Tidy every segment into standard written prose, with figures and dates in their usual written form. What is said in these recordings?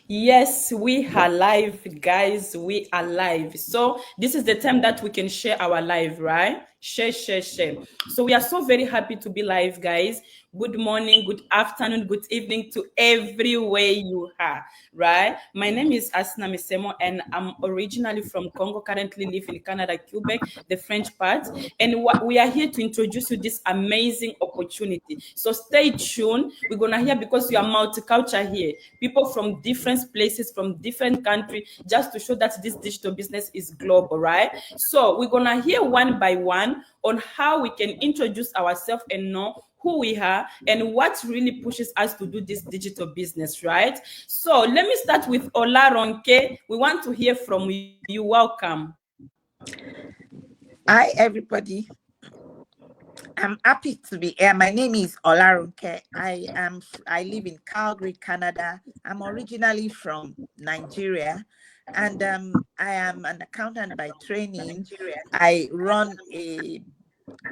Yes, we are live, guys. We are live. So this is the time that we can share our live, right? Share. So we are so very happy to be live, guys. Good morning, good afternoon, good evening to everywhere you are, right? My name is Asna Misemo, and I'm originally from Congo. Currently live in Canada, Quebec, the French part, and we are here to introduce you this amazing opportunity. So stay tuned. We're gonna hear because you are multicultural here, people from different places, from different countries, just to show that this digital business is global, right? So we're gonna hear one by one on how we can introduce ourselves and know who we are and what really pushes us to do this digital business, right? So let me start with Olaronke. We want to hear from you. Welcome. Hi, everybody. I'm happy to be here. My name is Olarunke. I live in Calgary, Canada. I'm originally from Nigeria, and I am an accountant by training. I run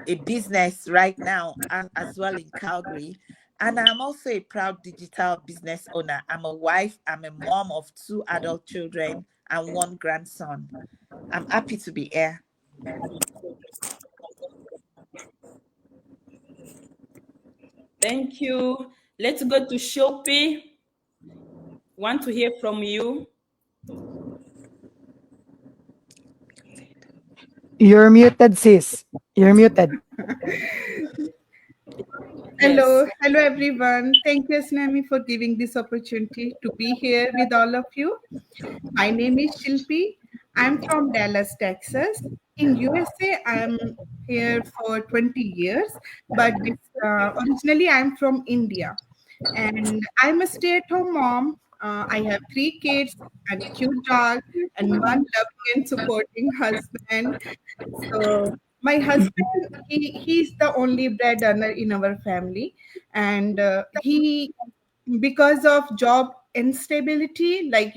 a business right now as well in Calgary, and I'm also a proud digital business owner. I'm a wife. I'm a mom of 2 adult children and 1 grandson. I'm happy to be here. Thank you. Let's go to Shopee. Want to hear from you. You're muted, sis. You're muted. Yes. Hello everyone. Thank you, Snami, for giving this opportunity to be here with all of you. My name is Shilpi. I'm from Dallas, Texas. In USA, I'm here for 20 years, but originally I'm from India. And I'm a stay-at-home mom. I have 3 kids and a cute dog and one loving and supporting husband. So my husband, he's the only bread earner in our family, and he, because of job instability, like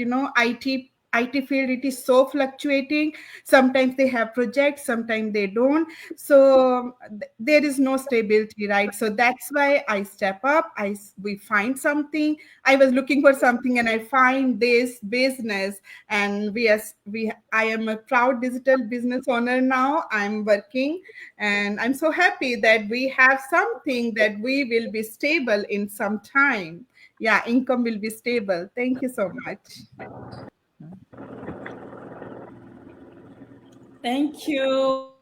IT field, it is so fluctuating. Sometimes they have projects, sometimes they don't. So there is no stability, right? So that's why I step up. We find something. I was looking for something and I find this business, and I am a proud digital business owner now. I'm working, and I'm so happy that we have something that we will be stable in some time. Yeah, income will be stable. Thank you so much. Thank you.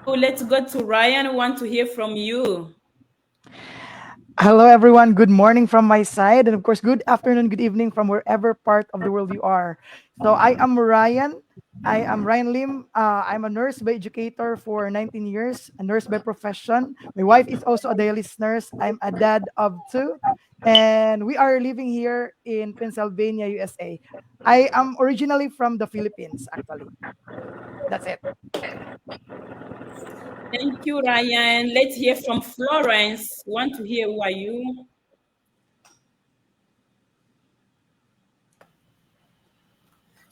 Let's go to Ryan. We want to hear from you. Hello, everyone. Good morning from my side. And of course, good afternoon, good evening from wherever part of the world you are. So I am Ryan. I am Ryan Lim. I'm a nurse by educator for 19 years, a nurse by profession. My wife is also a dialysis nurse. I'm a dad of 2. And we are living here in Pennsylvania, USA. I am originally from the Philippines, actually. That's it. Thank you, Ryan. Let's hear from Florence. Want to hear who are you?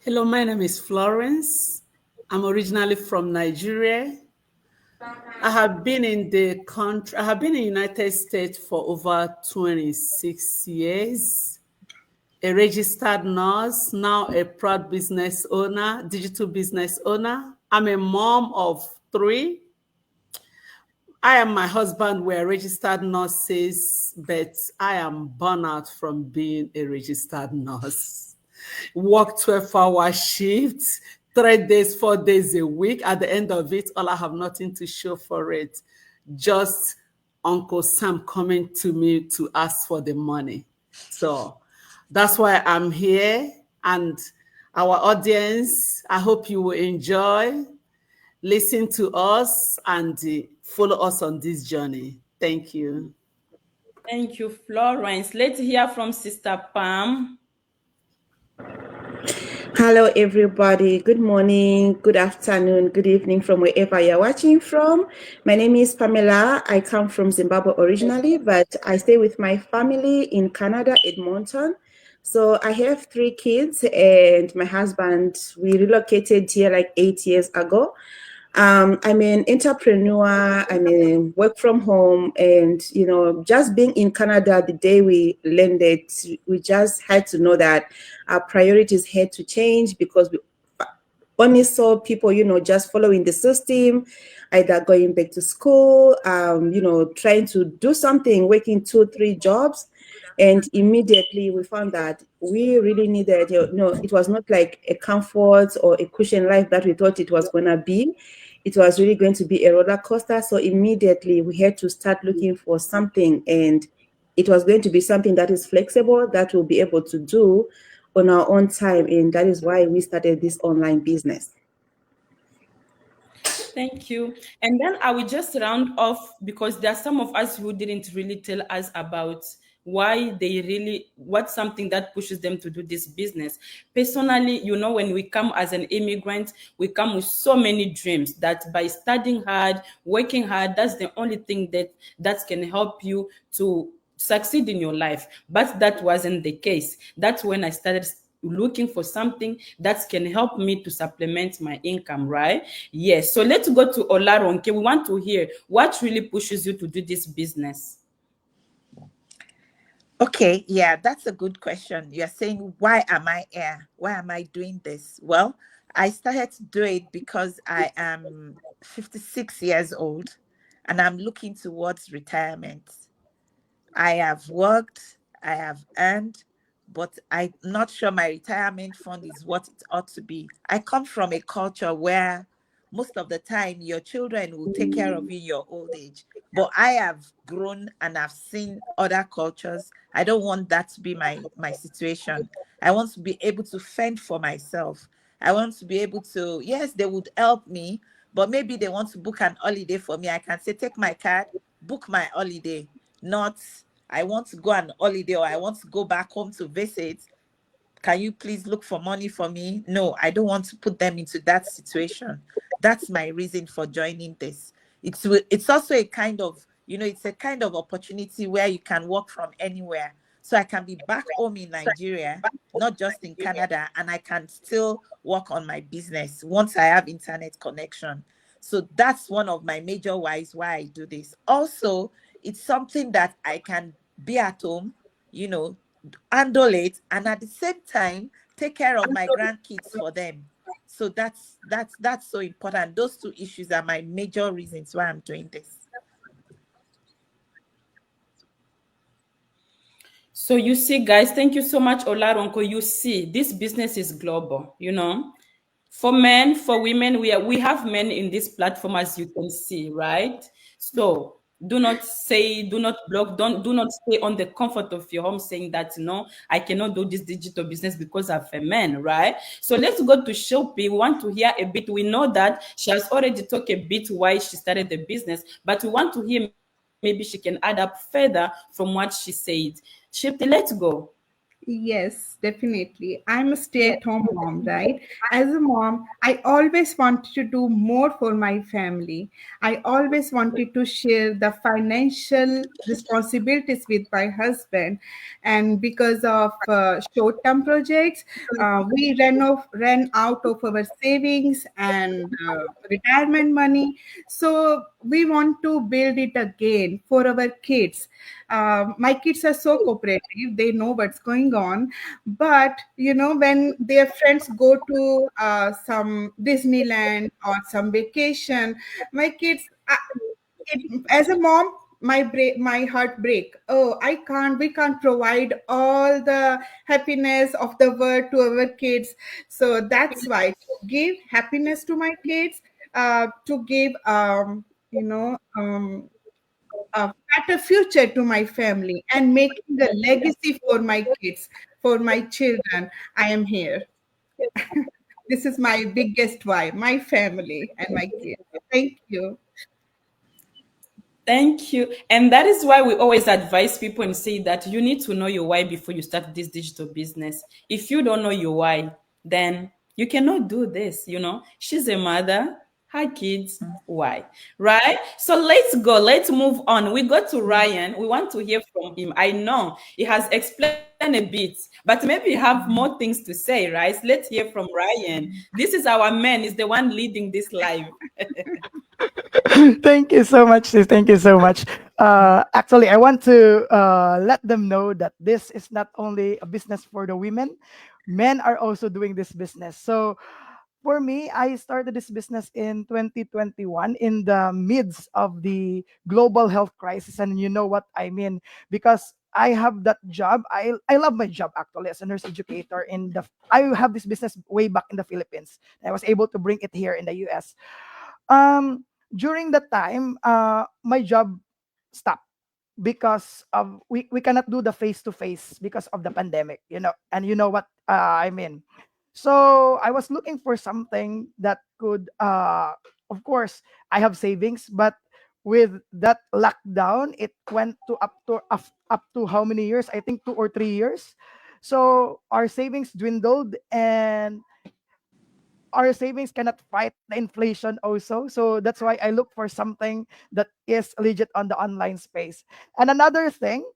Hello, my name is Florence. I'm originally from Nigeria. I have been in the country, I have been in the United States for over 26 years, a registered nurse, now a proud business owner, digital business owner. I'm a mom of 3. I and my husband were registered nurses, but I am burnout from being a registered nurse. Work 12-hour shifts, 3 days, 4 days a week. At the end of it, all I have nothing to show for it. Just Uncle Sam coming to me to ask for the money. So that's why I'm here. And our audience, I hope you will enjoy, listen to us, and follow us on this journey. Thank you. Thank you, Florence. Let's hear from Sister Pam. Hello, everybody. Good morning, good afternoon, good evening from wherever you're watching from. My name is Pamela. I come from Zimbabwe originally, but I stay with my family in Canada, Edmonton. So I have 3 kids, and my husband, we relocated here like 8 years ago. I'm an entrepreneur. I'm a work from home, and just being in Canada the day we landed, we just had to know that our priorities had to change because we only saw people, just following the system, either going back to school, trying to do something, working 2-3 jobs. And immediately we found that we really needed, it was not like a comfort or a cushion life that we thought it was going to be. It was really going to be a roller coaster. So immediately we had to start looking for something, and it was going to be something that is flexible, that we'll be able to do on our own time. And that is why we started this online business. Thank you. And then I will just round off because there are some of us who didn't really tell us about what's something that pushes them to do this business. Personally, when we come as an immigrant, we come with so many dreams that by studying hard, working hard, that's the only thing that can help you to succeed in your life. But that wasn't the case. That's when I started looking for something that can help me to supplement my income, right? Yes. So let's go to Olaronke. We want to hear what really pushes you to do this business. Okay, yeah, that's a good question. You're saying, why am I here? Why am I doing this? Well, I started to do it because I am 56 years old and I'm looking towards retirement. I have worked, I have earned, but I'm not sure my retirement fund is what it ought to be. I come from a culture where most of the time your children will take care of you in your old age. But I have grown and I've seen other cultures. I don't want that to be my situation. I want to be able to fend for myself. I want to be able to, yes, they would help me, but maybe they want to book an holiday for me. I can say, take my card, book my holiday. Not, I want to go on holiday or I want to go back home to visit. Can you please look for money for me? No, I don't want to put them into that situation. That's my reason for joining this. It's also a kind of, it's a kind of opportunity where you can work from anywhere. So I can be back home in Nigeria, not just in Canada, and I can still work on my business once I have internet connection. So that's one of my major whys why I do this. Also, it's something that I can be at home, handle it, and at the same time take care of my grandkids for them. So that's so important. Those two issues are my major reasons why I'm doing this. So you see, guys, thank you so much, Olaronko. You see, this business is global, For men, for women, we have men in this platform, as you can see, right? So do not block, do not stay on the comfort of your home saying that, no, I cannot do this digital business because I'm a man, right? So let's go to Shilpi. We want to hear a bit. We know that she has already talked a bit why she started the business, but we want to hear maybe she can add up further from what she said. Shilpi, let's go. Yes, definitely. I'm a stay-at-home mom, right? As a mom, I always wanted to do more for my family. I always wanted to share the financial responsibilities with my husband. And because of short-term projects, we ran out of our savings and retirement money. So we want to build it again for our kids. My kids are so cooperative, they know what's going on. But when their friends go to some Disneyland or some vacation, my kids, as a mom, my heart break. Oh, we can't provide all the happiness of the world to our kids. So that's why, to give happiness to my kids, to give a better future to my family, and making a legacy for my kids, for my children, I am here. This is my biggest why, my family and my kids. Thank you. Thank you. And that is why we always advise people and say that you need to know your why before you start this digital business. If you don't know your why, then you cannot do this. She's a mother. Hi, kids. Why? Right? So let's go. Let's move on. We go to Ryan. We want to hear from him. I know he has explained a bit, but maybe you have more things to say, right? So let's hear from Ryan. This is our man, is the one leading this live. Thank you so much, sis. Thank you so much. Actually, I want to let them know that this is not only a business for the women, men are also doing this business. So, for me, I started this business in 2021 in the midst of the global health crisis. And you know what I mean? Because I have that job. I love my job actually as a nurse educator I have this business way back in the Philippines. I was able to bring it here in the US. During that time, my job stopped because of we cannot do the face to face because of the pandemic, and you know what I mean. So I was looking for something that could, of course, I have savings, but with that lockdown, it went to up to how many years? I think 2 or 3 years. So our savings dwindled, and our savings cannot fight the inflation also. So that's why I look for something that is legit on the online space. And another thing,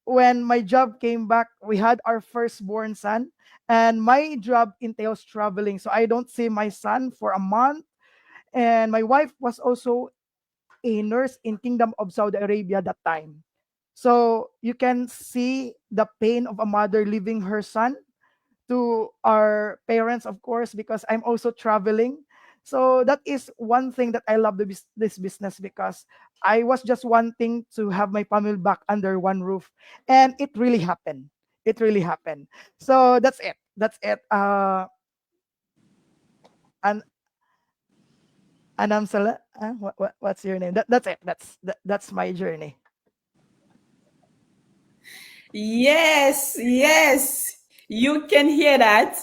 when my job came back, we had our firstborn son, and my job entails traveling. So I don't see my son for a month. And my wife was also a nurse in Kingdom of Saudi Arabia that time. So you can see the pain of a mother leaving her son to our parents, of course, because I'm also traveling. So that is one thing that I love this business, because I was just wanting to have my family back under one roof, and it really happened. It really happened. So that's it. That's it. And Anamsala, what's your name? That's it. That's my journey. Yes, yes. You can hear that.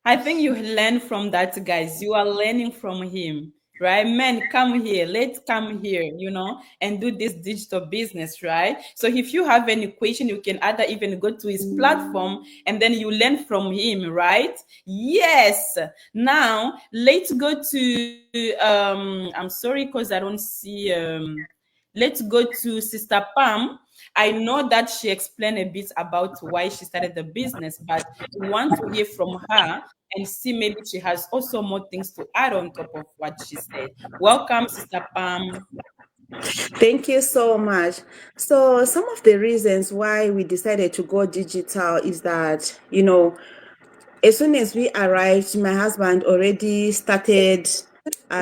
I think you learn from that, guys. You are learning from him, right? Men, come here. Let's come here, and do this digital business, right? So if you have any question, you can either even go to his platform and then you learn from him, right? Yes. Now let's go to I'm sorry because I don't see let's go to Sister Pam. I know that she explained a bit about why she started the business, but we want to hear from her and see maybe she has also more things to add on top of what she said. Welcome, Sister Pam. Thank you so much. So, some of the reasons why we decided to go digital is that, as soon as we arrived, my husband already started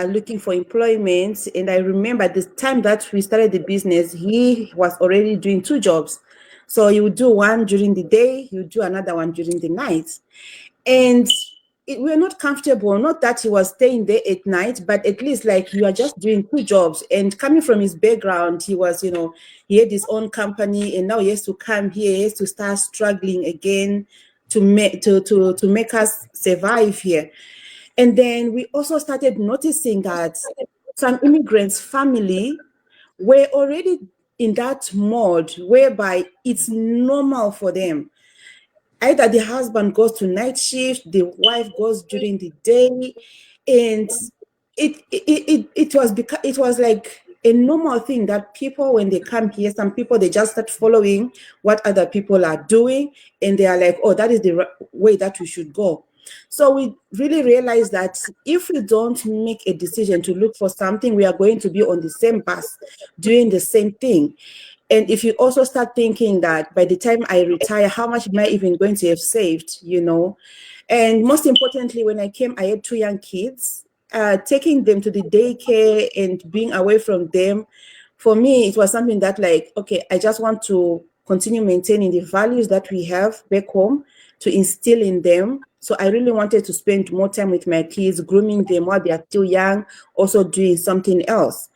looking for employment. And I remember the time that we started the business, he was already doing two jobs. So he would do one during the day, he would do another one during the night. And we were not comfortable, not that he was staying there at night, but at least like you are just doing two jobs. And coming from his background, he was, he had his own company, and now he has to come here, he has to start struggling again to make us survive here. And then we also started noticing that some immigrants' family were already in that mode whereby it's normal for them. Either the husband goes to night shift, the wife goes during the day, and it was like a normal thing that people, when they come here, some people, they just start following what other people are doing, and they are like, oh, that is the way that we should go. So we really realized that if we don't make a decision to look for something, we are going to be on the same bus doing the same thing. And if you also start thinking that by the time I retire, how much am I even going to have saved, And most importantly, when I came, I had two young kids. Taking them to the daycare and being away from them, for me, it was something that like, okay, I just want to continue maintaining the values that we have back home to instill in them. So I really wanted to spend more time with my kids, grooming them while they are still young, also doing something else.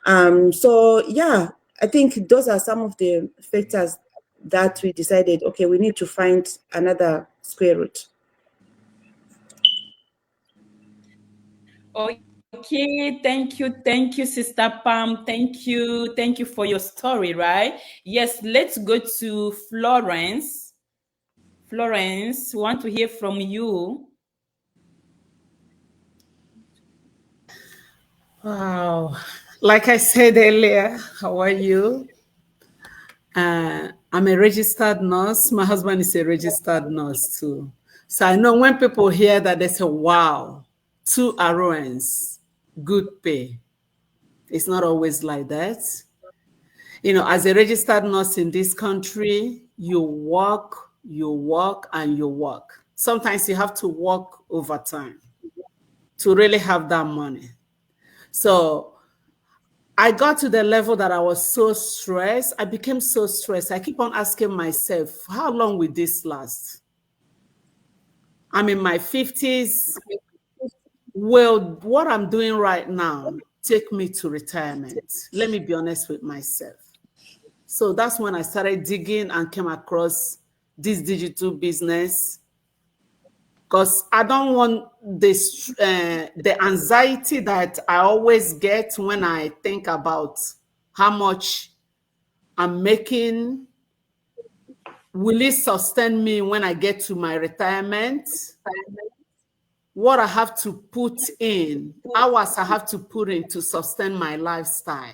So yeah, I think those are some of the factors that we decided, okay, we need to find another square root. Okay, thank you, Sister Pam. Thank you for your story, right? Yes, let's go to Florence. Florence, we want to hear from you. Wow. Like I said earlier, how are you? I'm a registered nurse. My husband is a registered nurse too. So I know when people hear that, they say, wow, 2 RONs, good pay. It's not always like that. You know, as a registered nurse in this country, you work, and you work. Sometimes you have to work overtime to really have that money. So I got to the level that I was so stressed. I became so stressed. I keep on asking myself, how long will this last? I'm in my 50s. Will what I'm doing right now take me to retirement? Let me be honest with myself. So that's when I started digging and came across this digital business, because I don't want this the anxiety that I always get when I think about how much I'm making. Will it sustain me when I get to my retirement? What I have to put in, hours I have to put in to sustain my lifestyle.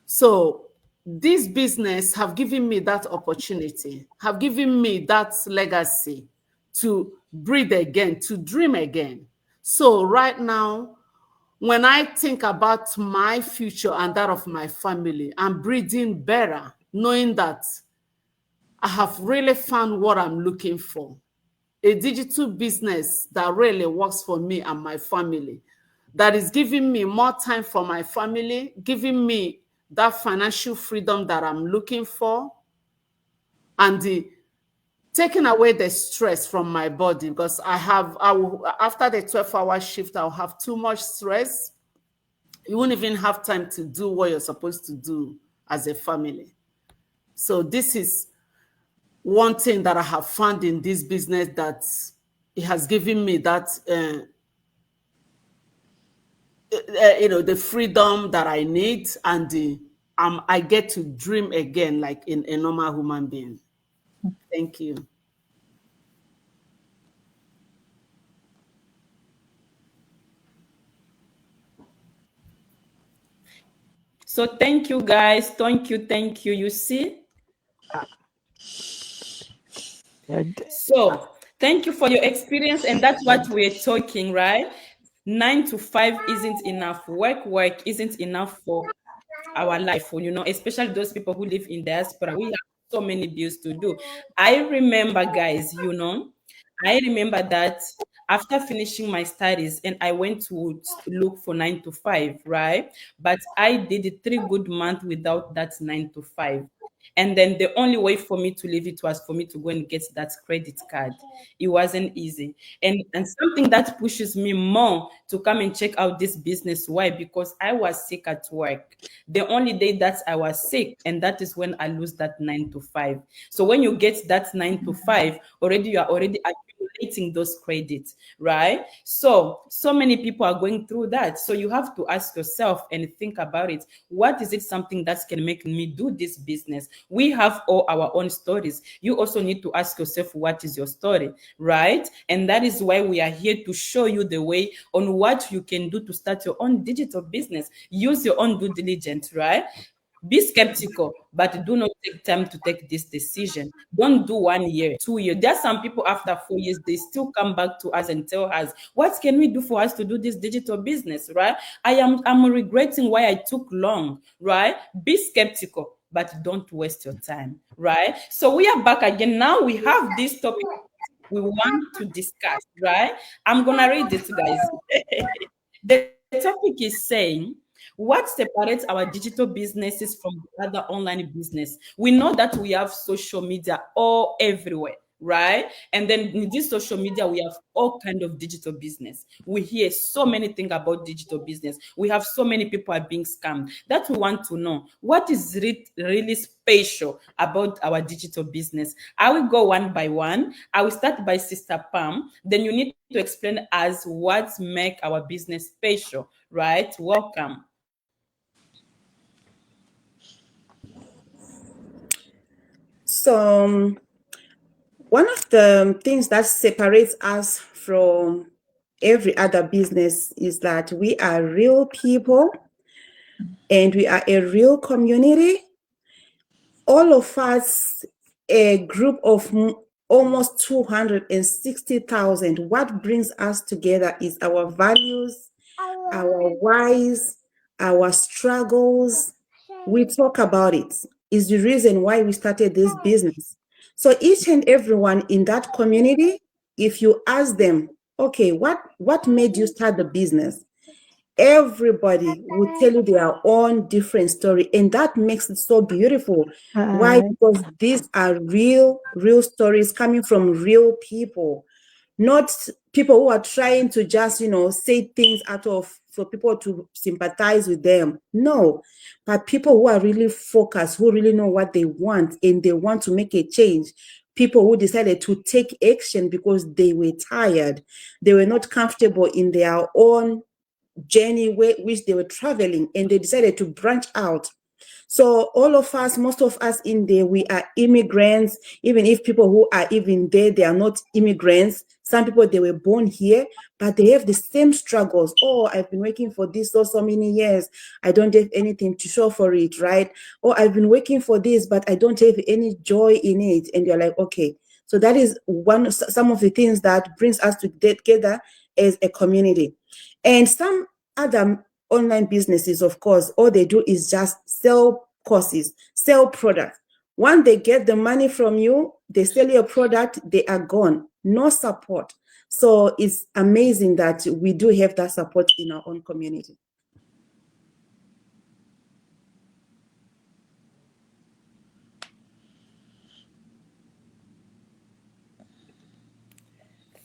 So this business have given me that opportunity, have given me that legacy to breathe again, to dream again. So right now, when I think about my future and that of my family, I'm breathing better, knowing that I have really found what I'm looking for. A digital business that really works for me and my family, that is giving me more time for my family, giving me that financial freedom that I'm looking for, and taking away the stress from my body, because after the 12-hour shift, I'll have too much stress. You won't even have time to do what you're supposed to do as a family. So this is one thing that I have found in this business, that it has given me that the freedom that I need, and I get to dream again like in a normal human being. Thank you. So thank you guys. Thank you. You see? So thank you for your experience, and that's what we're talking, right? 9 to 5 isn't enough. Work isn't enough for our life, especially those people who live in diaspora. We have so many bills to do. I remember, guys, I remember that after finishing my studies, and I went to look for 9 to 5, right? But I did 3 good months without that 9 to 5. And then the only way for me to leave it was for me to go and get that credit card. It wasn't easy. And something that pushes me more to come and check out this business. Why? Because I was sick at work. The only day that I was sick, and that is when I lose that 9 to 5. So when you get that 9 to 5, already you are already accumulating those credits, right? So many people are going through that. So you have to ask yourself and think about it. What is it something that can make me do this business? We have all our own stories. You also need to ask yourself, what is your story, right? And that is why we are here to show you the way on what you can do to start your own digital business. Use your own due diligence, right? Be skeptical, but do not take time to take this decision. Don't do 1 year, 2 years. There are some people after 4 years, they still come back to us and tell us, what can we do for us to do this digital business, right? I'm regretting why I took long, right? Be skeptical, but don't waste your time, right? So we are back again. Now we have this topic we want to discuss, right? I'm gonna read it, guys. The topic is saying, what separates our digital businesses from the other online business? We know that we have social media all everywhere, right? And then in this social media, we have all kind of digital business. We hear so many things about digital business. We have so many people are being scammed. That we want to know, what is really special about our digital business? I will go one by one. I will start by Sister Pam. Then you need to explain us what make our business special, right? Welcome. So one of the things that separates us from every other business is that we are real people and we are a real community. All of us, a group of almost 260,000. What brings us together is our values, our whys, our struggles. We talk about it. Is the reason why we started this business. So each and everyone in that community, if you ask them, okay, what made you start the business? Everybody will tell you their own different story, and that makes it so beautiful. Why? Because these are real stories coming from real people, not people who are trying to just, say things out of for people to sympathize with them. No, but people who are really focused, who really know what they want, and they want to make a change. People who decided to take action because they were tired, they were not comfortable in their own journey which they were traveling, and they decided to branch out. So all of us, most of us in there, we are immigrants. Even if people who are even there, they are not immigrants. Some people, they were born here, but they have the same struggles. Oh, I've been working for this for so many years. I don't have anything to show for it, right? Or I've been working for this, but I don't have any joy in it. And you're like, okay. So that is some of the things that brings us together as a community. And some other online businesses, of course, all they do is just sell courses, sell products. Once they get the money from you, they sell your product, they are gone. No support. So it's amazing that we do have that support in our own community.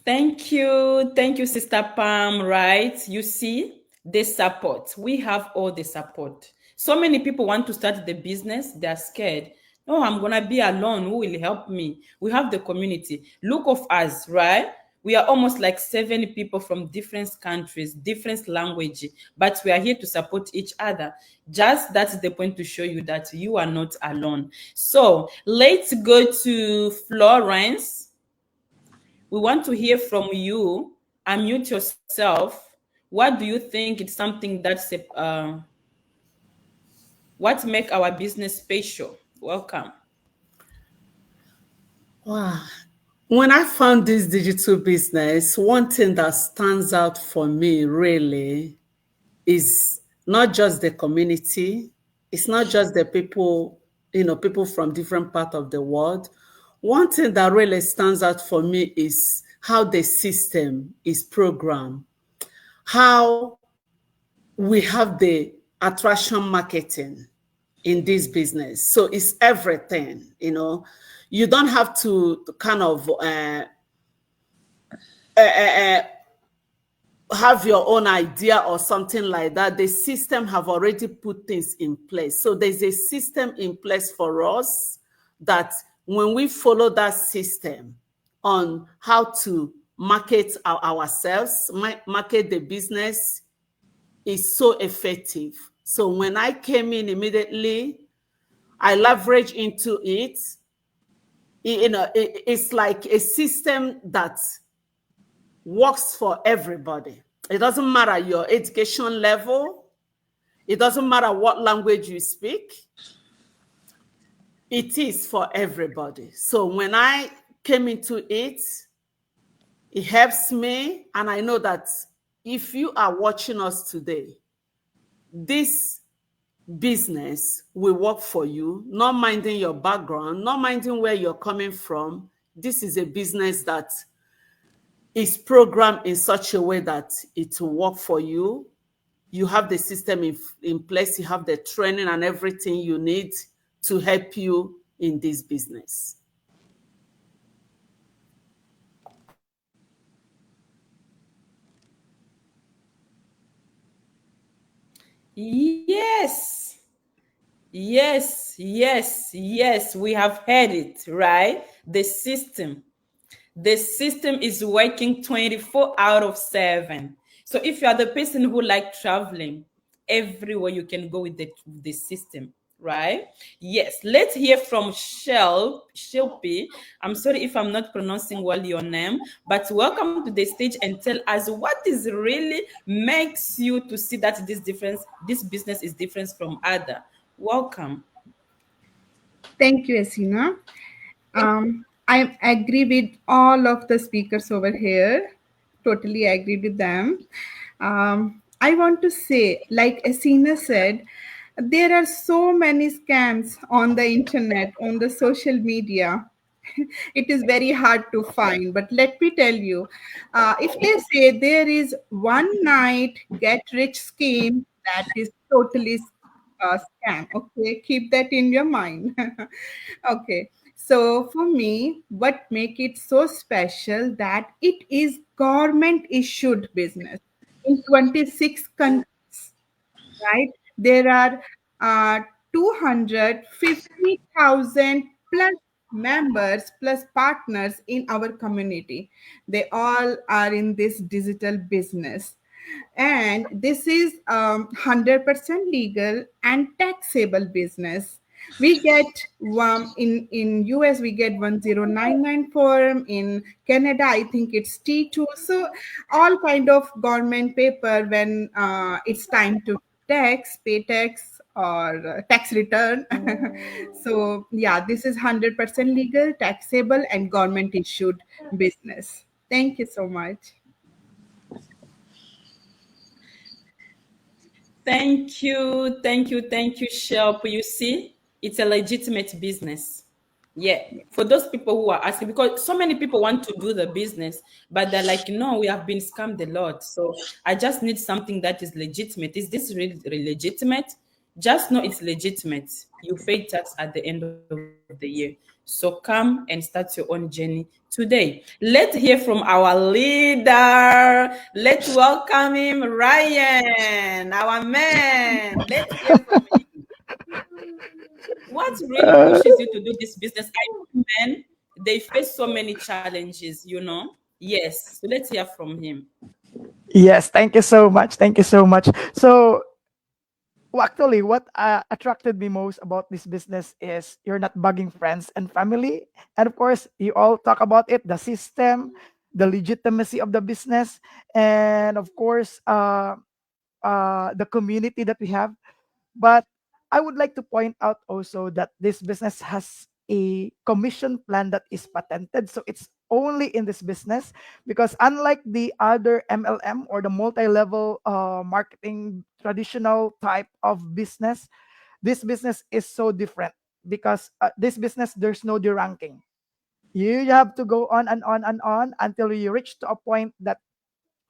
Thank you, Sister Pam. Right? You see the support. We have all the support. So many people want to start the business. They're scared. No, I'm gonna be alone. Who will help me? We have the community. Look of us, right? We are almost like 7 people from different countries, different language, but we are here to support each other. Just that's the point to show you that you are not alone. So let's go to Florence. We want to hear from you. Unmute yourself. What do you think is something that's what make our business special? Welcome. Wow. When I found this digital business, one thing that stands out for me really is not just the community. It's not just the people, people from different parts of the world. One thing that really stands out for me is how the system is programmed, how we have the attraction marketing in this business. So it's everything, You don't have to kind of have your own idea or something like that. The system have already put things in place. So there's a system in place for us that when we follow that system on how to market ourselves, market the business, is so effective. So when I came in immediately, I leveraged into it. It's like a system that works for everybody. It doesn't matter your education level. It doesn't matter what language you speak. It is for everybody. So when I came into it, it helps me. And I know that if you are watching us today, this business will work for you, not minding your background, not minding where you're coming from. This is a business that is programmed in such a way that it will work for you. You have the system in place, you have the training and everything you need to help you in this business. Yes. Yes, yes, yes. We have heard it, right? The system is working 24 out of 7. So if you are the person who like traveling, everywhere you can go with the system. right? Yes, let's hear from Shelby. I'm sorry if I'm not pronouncing well your name, but welcome to the stage and tell us what is really makes you to see that this business is different from other. Welcome. Thank you, Esina. I agree with all of the speakers over here. Totally agree with them. I want to say, like Esina said, there are so many scams on the internet, on the social media. It is very hard to find. But let me tell you, if they say there is one night get rich scheme, that is totally scam. Okay, keep that in your mind. Okay, so for me, what make it so special that it is government issued business in 26 countries, right? There are 250,000 plus members plus partners in our community. They all are in this digital business. And this is 100% legal and taxable business. We get one in US, we get 1099 form. In Canada, I think it's T2. So all kind of government paper when it's time to pay tax or tax return. So yeah, this is 100% legal, taxable, and government issued business. Thank you so much. Thank you, Shelp. You see, it's a legitimate business. Yeah, for those people who are asking, because so many people want to do the business, but they're like, no, we have been scammed a lot. So I just need something that is legitimate. Is this really legitimate? Just know it's legitimate. You pay tax at the end of the year. So come and start your own journey today. Let's hear from our leader. Let's welcome him, Ryan, our man. Let's hear from him. What really pushes you to do this business? I know men, they face so many challenges, you know. Yes. So let's hear from him. Yes, thank you so much. Thank you so much. So, well, actually, what attracted me most about this business is you're not bugging friends and family. And of course, you all talk about it, the system, the legitimacy of the business, and of course, the community that we have. But I would like to point out also that this business has a commission plan that is patented. So it's only in this business because unlike the other MLM or the multi-level marketing traditional type of business, this business is so different because this business there's no deranking. You have to go on and on and on until you reach to a point that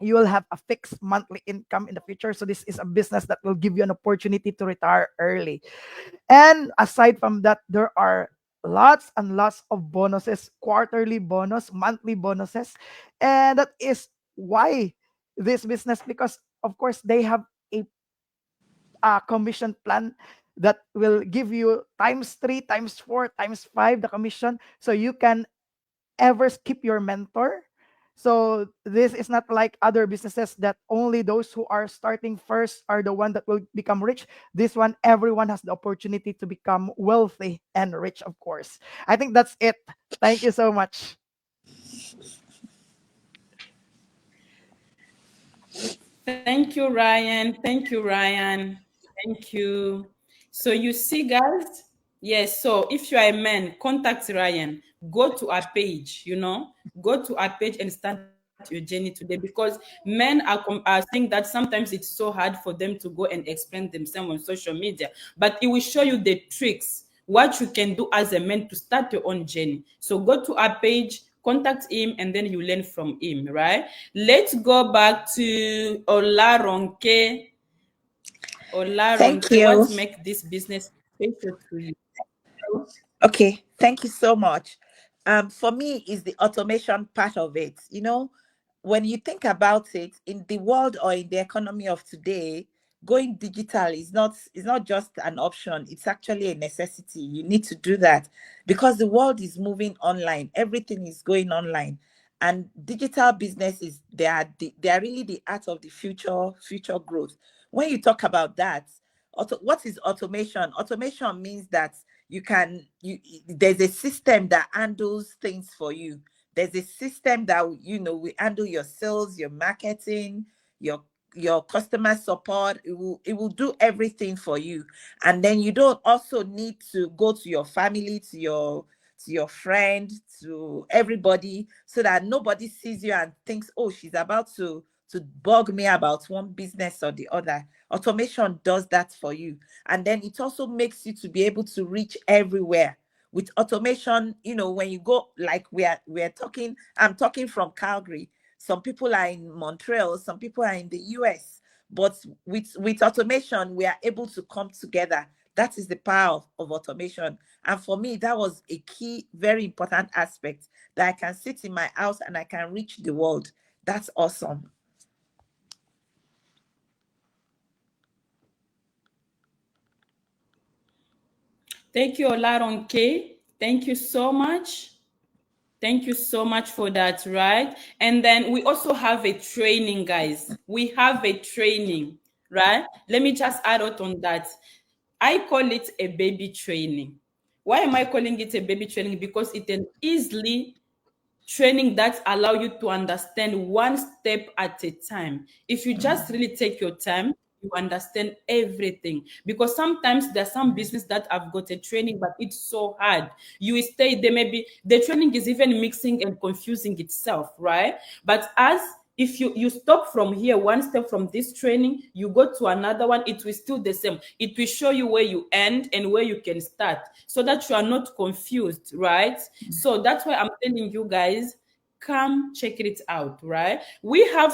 you will have a fixed monthly income in the future. So this is a business that will give you an opportunity to retire early. And aside from that, there are lots and lots of bonuses, quarterly bonus, monthly bonuses. And that is why this business, because of course they have a commission plan that will give you times 3, times 4, times 5 the commission. So you can ever skip your mentor. So this is not like other businesses that only those who are starting first are the one that will become rich. This one, everyone has the opportunity to become wealthy and rich, of course. I think that's it. Thank you so much. Thank you, Ryan. Thank you, Ryan. Thank you. So you see, guys, yes. So if you are a man, contact Ryan. Go to our page. Go to our page and start your journey today because men are saying that sometimes it's so hard for them to go and explain themselves on social media. But it will show you the tricks, what you can do as a man to start your own journey. So go to our page, contact him, and then you learn from him, right? Let's go back to Olaronke. Thank Olaronke, you. what make this business special to you? Okay, thank you so much. For me, is the automation part of it. When you think about it, in the world or in the economy of today, going digital is not just an option. It's actually a necessity. You need to do that because the world is moving online. Everything is going online, and digital businesses they are really the art of the future growth. When you talk about that, What is automation? Automation means that there's a system that handles things for you. There's a system that will handle your sales, your marketing, your customer support. It will do everything for you. And then you don't also need to go to your family, to your friend, to everybody, so that nobody sees you and thinks, oh, she's about to bug me about one business or the other. Automation does that for you. And then it also makes you to be able to reach everywhere. With automation, when you go, like we're talking, I'm talking from Calgary. Some people are in Montreal, some people are in the US. But with automation, we are able to come together. That is the power of automation. And for me, that was a key, very important aspect, that I can sit in my house and I can reach the world. That's awesome. Thank you, Olaronke. Thank you so much. Thank you so much for that, right? And then we also have a training, guys. We have a training, right? Let me just add out on that. I call it a baby training. Why am I calling it a baby training? Because it's an easily training that allow you to understand one step at a time. If you just really take your time, you understand everything. Because sometimes there's some business that have got a training, but it's so hard. You will stay there, maybe the training is even mixing and confusing itself, right? But if you stop from here, one step from this training, you go to another one, it will still the same. It will show you where you end and where you can start, so that you are not confused, right? So that's why I'm telling you guys, come check it out, right? We have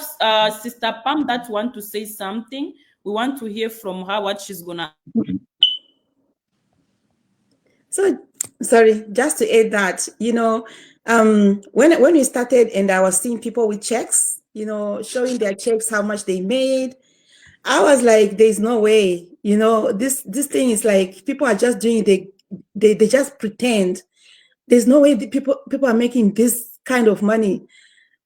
Sister Pam that want to say something. We want to hear from her what she's gonna. So, sorry, just to add that, when we started and I was seeing people with checks, showing their checks, how much they made, I was like, there's no way, this thing is like, people are just doing it, they just pretend. There's no way the people are making this kind of money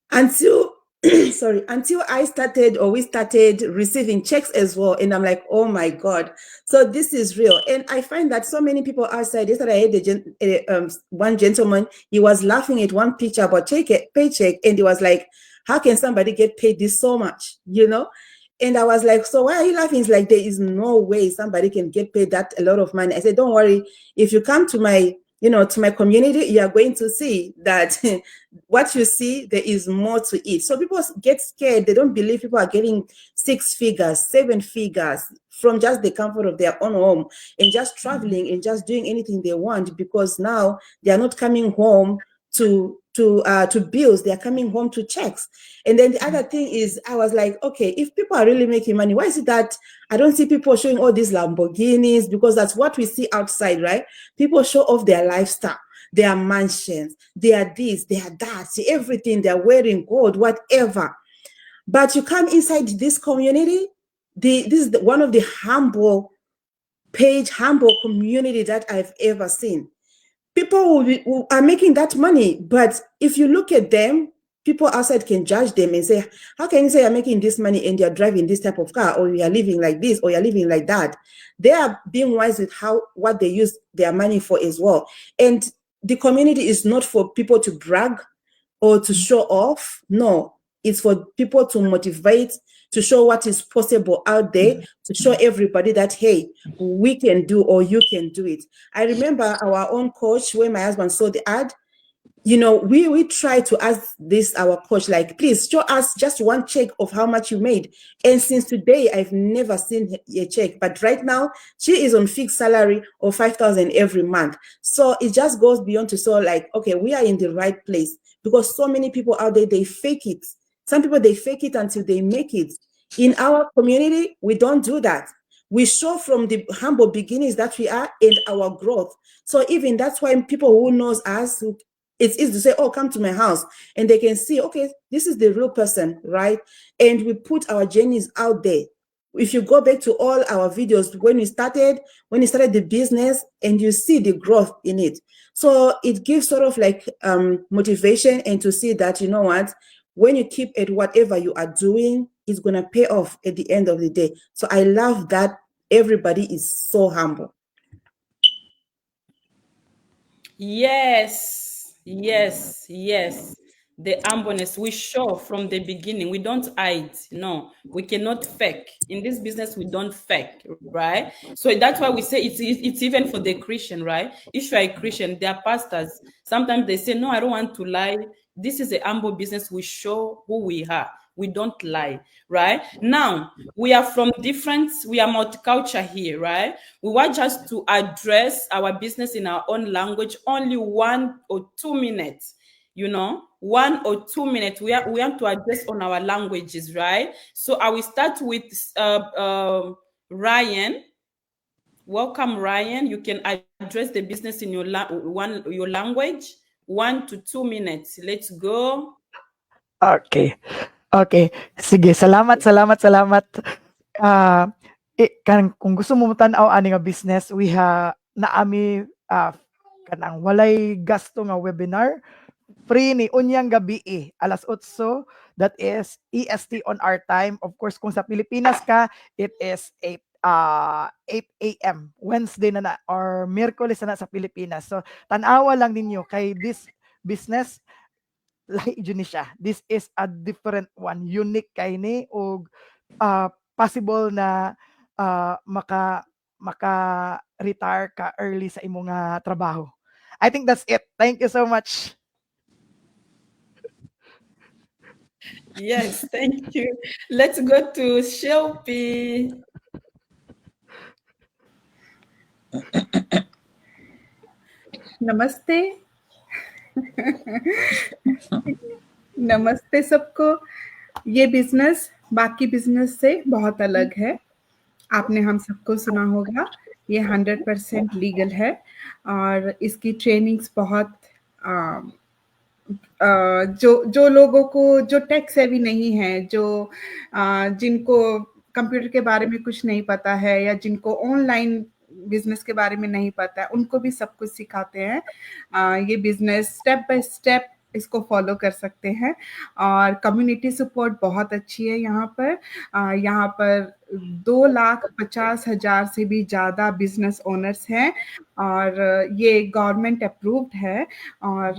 until until I started, or we started receiving checks as well. And I'm like, oh my God. So this is real. And I find that so many people outside, yesterday I had one gentleman, he was laughing at one picture about paycheck. And he was like, how can somebody get paid this so much, And I was like, so why are you laughing? It's like, there is no way somebody can get paid that a lot of money. I said, don't worry. If you come to my community, you are going to see that what you see, there is more to it. So people get scared. They don't believe people are getting 6 figures, 7 figures from just the comfort of their own home and just traveling and just doing anything they want, because now they are not coming home to bills, they are coming home to checks. And then the other thing is, I was like, okay, if people are really making money, why is it that I don't see people showing all these Lamborghinis? Because that's what we see outside, right? People show off their lifestyle, their mansions, they are this, they are that, see everything, they're wearing gold, whatever. But you come inside this community, this is one of the humble community that I've ever seen. People who are making that money, but if you look at them, people outside can judge them and say, how can you say you're making this money and you're driving this type of car, or you're living like this, or you're living like that? They are being wise with what they use their money for as well. And the community is not for people to brag or to show off. No, it's for people to motivate, to show what is possible out there, to show everybody that, hey, we can do, or you can do it. I remember our own coach, when my husband saw the ad, we try to ask our coach, like, please show us just one check of how much you made. And since today, I've never seen a check. But right now, she is on fixed salary of 5,000 every month. So it just goes beyond to show, like, okay, we are in the right place, because so many people out there, they fake it. Some people, they fake it until they make it. In our community, we don't do that. We show from the humble beginnings that we are and our growth. So even that's why people who knows us, it's easy to say, oh, come to my house, and they can see, okay, this is the real person, right? And we put our journeys out there. If you go back to all our videos, when we started the business, and you see the growth in it. So it gives sort of like motivation, and to see that, you know what, when you keep at whatever you are doing, it's going to pay off at the end of the day. So I love that everybody is so humble. Yes, yes, yes. The humbleness we show from the beginning. We don't hide. No, we cannot fake. In this business, we don't fake, right? So that's why we say it's even for the Christian, right? If you are a Christian, there are pastors. Sometimes they say, no, I don't want to lie. This is a humble business. We show who we are. We don't lie, right? Now, we are multicultural here, right? We want just to address our business in our own language, only 1 or 2 minutes, 1 or 2 minutes. We want to address on our languages, right? So I will start with Ryan. Welcome, Ryan. You can address the business in your language, 1 to 2 minutes. Let's go. Okay. Okay. Sige, salamat. Kung gusto mo tan-aw ani nga business, we naami kanang walay gasto nga webinar, free ni unyang gabi alas 8, that is EST on our time. Of course, kung sa Pilipinas ka, it is 8 a.m. Wednesday na or Miyerkules na sa Pilipinas. So tan-awa lang ninyo kay this business lahi jud ni siya. This is a different one, unique kay ni og possible na maka retire ka early sa imong trabaho. I think that's it. Thank you so much. Yes, thank you. Let's go to Shilpi. नमस्ते नमस्ते सबको। ये business बाकी business से बहुत अलग है। आपने हम सबको सुना होगा, ये 100% लीगल है और इसकी ट्रेनिंग्स बहुत जो लोगों को जो टेक सेवी नहीं है, जो जिनको कंप्यूटर के बारे में कुछ नहीं पता है या जिनको ऑनलाइन बिजनेस के बारे में नहीं पता है, उनको भी सब कुछ सिखाते हैं। ये बिजनेस स्टेप बाय स्टेप इसको फॉलो कर सकते हैं और कम्युनिटी सपोर्ट बहुत अच्छी है यहाँ पर 2,50,000 से भी ज़्यादा बिजनेस ओनर्स हैं और ये गवर्नमेंट अप्रूव्ड है और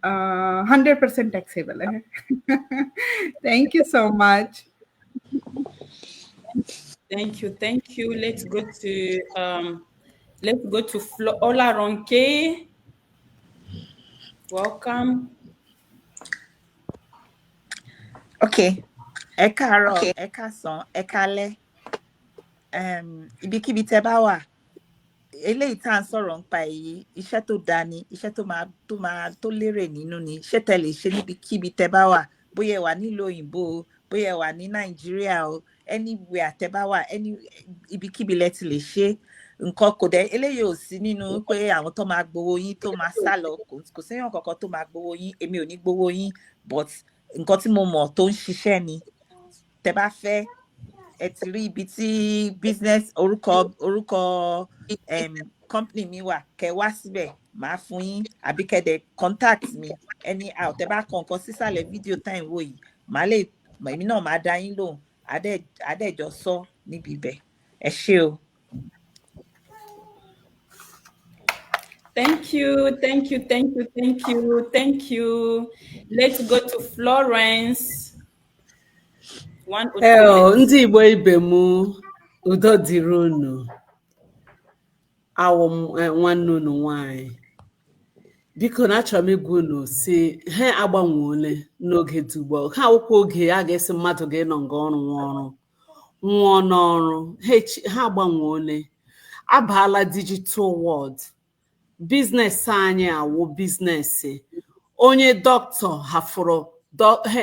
100% टैक्सेबल है। Thank you so much. Thank you. Let's go to Olaronke. Welcome. Okay. Ẹ káàárọ̀, ẹ káàsán, ẹ káalẹ́. Ibikíbi tẹ́ bá wà. Eléyìí tá à ń sọ̀rọ̀ nípa èyí, iṣẹ́ tó dáa ni, iṣẹ́ tó lérè nínú ni, iṣẹ́ tẹ́ lè ṣe níbikíbi tẹ́ bá wà, bóyá ẹ wà nílùú òyìnbó o, bóyá ẹ wà ní Nàìjíríà o, anywhere tẹ́ bá wà, ibikíbi lẹ ti lè ṣe. Nǹkan kò dẹ̀ eléyìí ò sí nínú pé àwọn tó máa gbowó yín tó máa sá lọ, kò séèyàn kankan tó máa gbowó yín, èmi ò ní gbowó yín, but nǹkan tí mo mọ̀ tó ń ṣiṣẹ́ ni. Tẹ́ bá fẹ́ ẹ ti rí ibi tí business orúkọ company mi wà, kẹ́ wá síbẹ̀, màá fún yín, àbí kẹ́ dẹ̀ contact mi anyhow. Tẹ́ bá kọ nǹkan sísàlẹ̀ fídíò time wò yìí, èmi náà máa dá yín lóhùn, adẹ́jọ́ sọ níbi ibẹ̀. Ẹ ṣé o. Thank you. Let's go to Florence. Ndị Igbo ibe m, udo dịrị unu. Awụ m nwanne unu nwanyị. Biko na achọrọ m ịgwa unu si ha agbanweole n'oge dị ugbu a. Ha awụkwa oge a ga-esi mmadụ ga-enọ nga ọrụ nwụọ n'ọrụ. Ha agbanweole. Abaala digital world. Business anyị awụ business. Onye dọkịta hafụrụ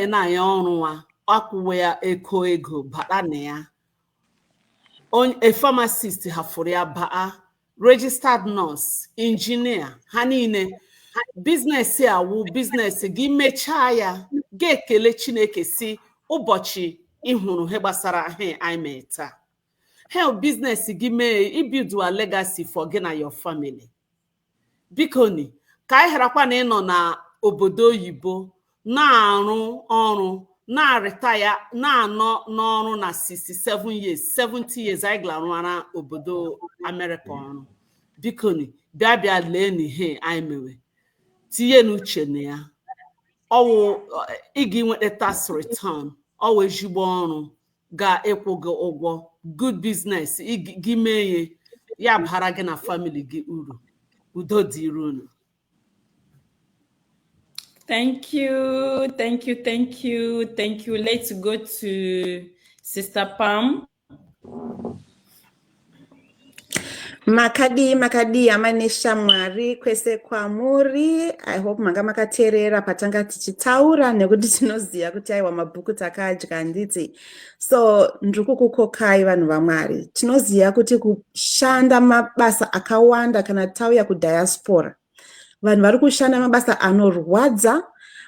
na-anya ọrụ nwa, akwụwe ya ego bata na ya. A pharmacist hafụrụ ya baa, registered nurse, engineer, ha niile. Business awụ business gị mechaa ya, ga-ekele Chineke si ụbọchị ịhụrụ he gbasara he anyị mee taa. He business gị mee ibuild a legacy for gị na your family. Biko ni ka anyị harakwa na ịnọ na obodo oyibo na-arụ ọrụ na-retire na-anọ n'ọrụ na 67 years 70 years anyị glarụara obodo Amerịka ọrụ. Biko ni bịa lee n'ihe anyị mewe, tinye n'uche na ya. Ọwụ ị ga-enweta tax return, ọwụ ezigbo ọrụ ga-ịkwụ gị ụgwọ, good business gị mee ya bara gị na family gị uru. Udo dịrị unu. Thank you. Let's go to Sister Pam. Makadi amanesha mwari kwese kwamuri. I hope manga makaterera patanga tichitaura nekuti tinoziya kuti aiwa mabhuku takadya nditi. So ndiri kukokai vanhu vaMwari. Tinoziya kuti kushanda mabasa akawanda kana tauya kudiaspora. Vanhu vari kushanda mabasa anorwadza,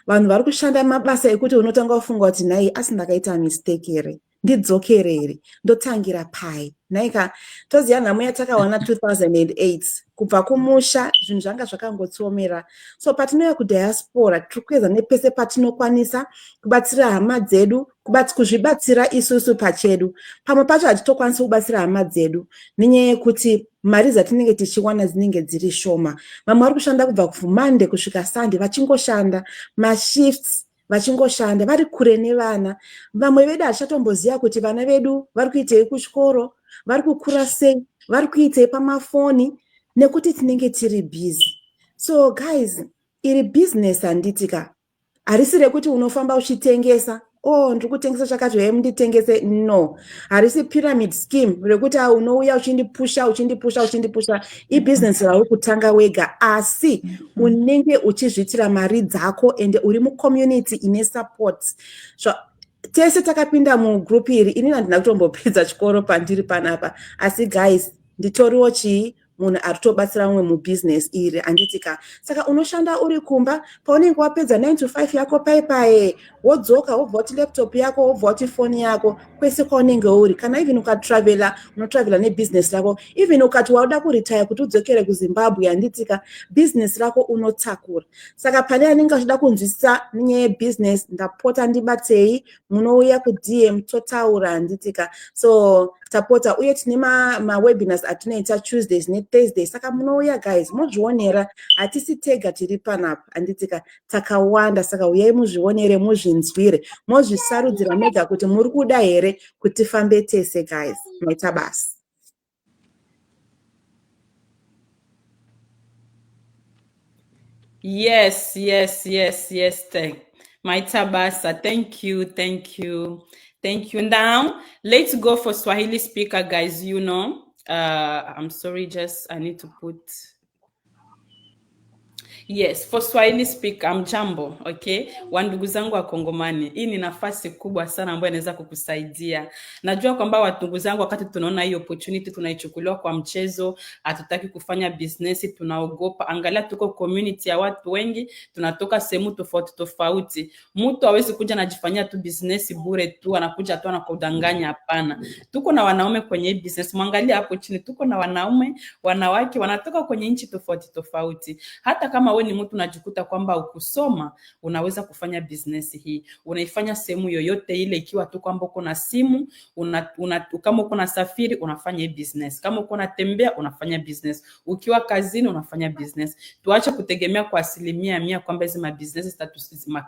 vanhu vari kushanda mabasa ekuti unotanga ufunga kuti nhai asi ndakaita mistake here, ndidzokere here, ndotangira pai. Naika toziya nhamo yatakawana 2008 kubva kumusha zvinhu zvanga zvakangotsomera. So patinoya kudiaspora tiri kuedza nepese patinokwanisa kubatsira hama dzedu, kuzvibatsira isusu pachedu. Pamwe pacho hatitokwanisa kubatsira hama dzedu nenyaya yekuti mari dzatinenge tichiwana dzinenge dziri shoma. Vamwe vari kushanda kubva kuMonday kusvika Sunday vachingoshanda mashifts, vachingoshanda vari kure nevana. Vamwe vedu hatichatomboziva kuti vana vedu vari kuitei kuchikoro, vari kukura sei, vari kuitei pamafoni nekuti tinenge tiri busy. So guys, iri business handitika. Harisi rekuti unofamba uchitengesa, ndiri kutengesa chakati munditengese. No, harisi pyramid scheme rekuti unouya uchindipusha. Business rauri kutanga wega, asi unenge uchizvitira mari dzako ende uri mucommunity ine support. So tese takapinda mugroup iri, inini handina kutombopedza chikoro pandiri panapa, asi guys nditoriwo chii munhu ari kutobatsira mumwe mubusiness iri handitika. Saka unoshanda uri kumba, paunenge wapedza 9 to 5 yako paipaye, wodzoka wobva uti laptop yako, wobva uti phone yako, kwese kwaunenge uri. Kana even ukatravela, unotravela nebusiness rako. Even ukati wauda kuretire kuti udzokere kuZimbabwe handitika, business rako unotakura. Saka pane anenge achida kunzwisisa nenyaya yebusiness, ndapota ndibatsei, munouya kuDM totaura handitika. So tapota uye tine mawebinars atinoita Tuesdays neThursdays. Saka munouya guys, muzvionera, hatisi tega tiri panapa handitika, takawanda. Saka uyai muzvionere, muzvinzwire, mozvisarudzira mega kuti muri kuda here kuti fambe tese guys. Maita basa. Yes. Maita basa. Thank you. Now, let's go for Swahili speaker, guys. I'm sorry, I need to put... Yes, for Swahili speaker, mjambo, okay? Wandugu zangu wa Kongomani, hii ni nafasi kubwa sana ambayo inaweza kukusaidia. Najua kwamba wandugu zangu, wakati tunaona hii opportunity tunaichukuliwa kwa mchezo, hatutaki kufanya business, tunaogopa. Angalia tuko community ya watu wengi, tunatoka sehemu tofauti. Mtu hawezi kuja anajifanyia tu business bure tu, anakuja tu anakudanganya, hapana. Tuko na wanaume kwenye business. Mwangalia hapo chini, tuko na wanaume, wanawake wanatoka kwenye nchi tofauti. Hata kama wewe ni mtu unajikuta kwamba ukusoma, unaweza kufanya business hii. Unaifanya sehemu yoyote ile, ikiwa tu kwamba uko na simu, kama uko na safiri unafanya business. Kama uko unatembea unafanya business. Ukiwa kazini unafanya business. Tuache kutegemea kwa 100% kwamba hizi business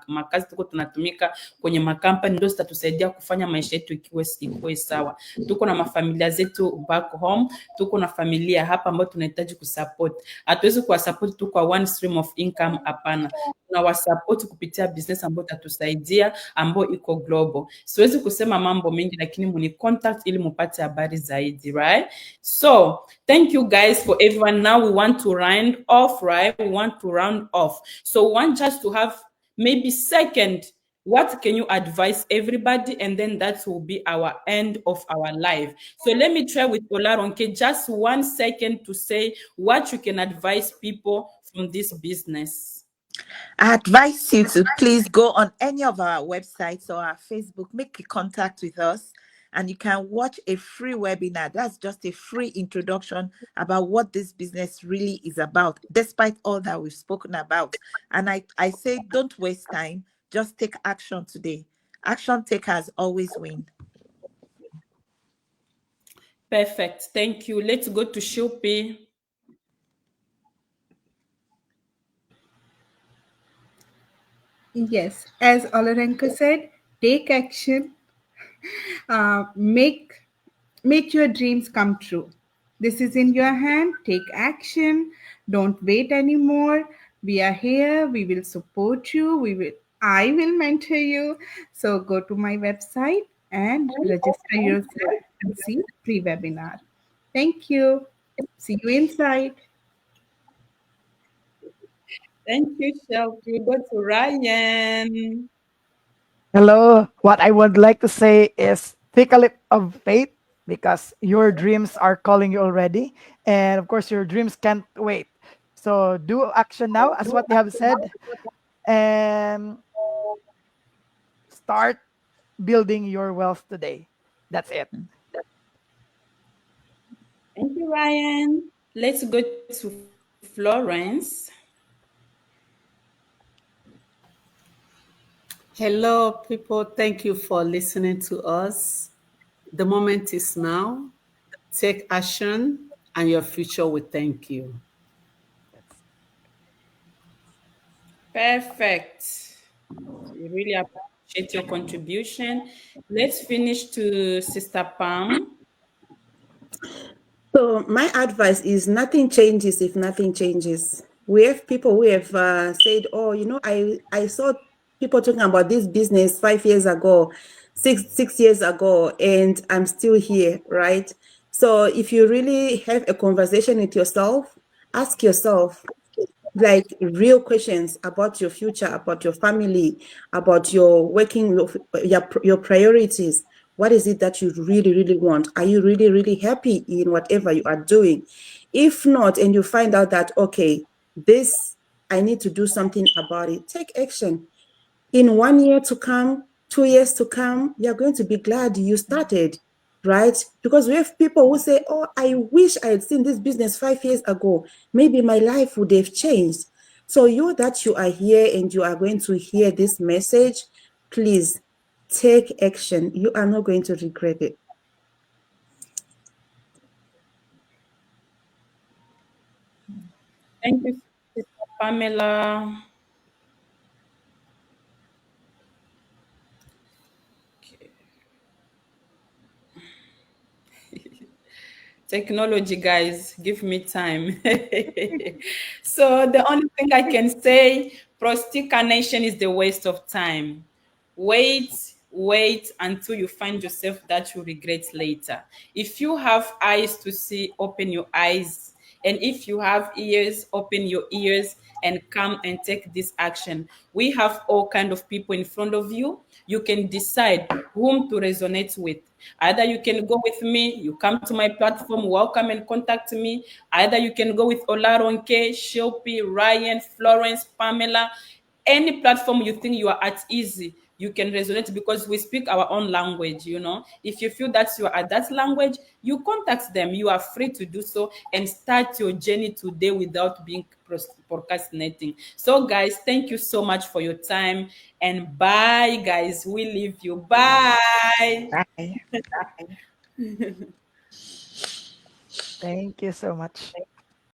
makazi tuko tunatumika kwenye makampani ndio zitatusaidia kufanya maisha yetu ikiwe sawa. Tuko na mafamilia zetu back home, tuko na familia hapa ambayo tunahitaji kusupport. Hatuwezi kuwasupport tu kwa one stream of income, hapana. Tunawasupport kupitia business ambayo tatusaidia, ambayo iko global. Siwezi kusema mambo mengi, lakini muni contact ili mupate habari zaidi, right? So, thank you guys for everyone. Now we want to round off, right? So we want just to have maybe second, what can you advise everybody? And then that will be our end of our live. So let me try with Olaronke, just 1 second to say what you can advise people from this business. I advise you to please go on any of our websites or our Facebook, make a contact with us, and you can watch a free webinar. That's just a free introduction about what this business really is about, despite all that we've spoken about. And I say, don't waste time. Just take action today. Action takers always win. Perfect. Thank you. Let's go to Shilpi. Yes, as Olarenko said, take action, make your dreams come true. This is in your hand. Take action. Don't wait anymore. We are here. We will support you. I will mentor you. So go to my website and register yourself and see pre-webinar. Thank you. See you inside. Thank you, Shilpi. Go to Ryan. Hello. What I would like to say is take a leap of faith because your dreams are calling you already. And of course, your dreams can't wait. So do action now, as what they have said, and start building your wealth today. That's it. Thank you, Ryan. Let's go to Florence. Hello, people. Thank you for listening to us. The moment is now. Take action, and your future will thank you. Perfect. We really appreciate your contribution. Let's finish to Sister Pam. So my advice is nothing changes if nothing changes. We have people who have said, oh, I saw people talking about this business 5 years ago, six years ago, and I'm still here, right? So if you really have a conversation with yourself, ask yourself, like real questions about your future, about your family, about your working, your priorities. What is it that you really, really want? Are you really, really happy in whatever you are doing? If not, and you find out that, okay, I need to do something about it, take action. In 1 year to come, 2 years to come, you're going to be glad you started, right? Because we have people who say, oh, I wish I had seen this business 5 years ago. Maybe my life would have changed. So you are here and you are going to hear this message, please take action. You are not going to regret it. Thank you, Sister Pamela. Technology, guys, give me time. So the only thing I can say, procrastination is the waste of time. Wait until you find yourself that you regret later. If you have eyes to see, open your eyes. And if you have ears, open your ears and come and take this action. We have all kind of people in front of you. You can decide whom to resonate with. Either you can go with me, you come to my platform, welcome and contact me. Either you can go with Olaronke, Shilpi, Ryan, Florence, Pamela. Any platform you think you are at easy, you can resonate because we speak our own language. If you feel that you are at that language, you contact them. You are free to do so and start your journey today without being procrastinating. So guys, thank you so much for your time, and bye guys. We leave you. Bye. Bye. Thank you so much.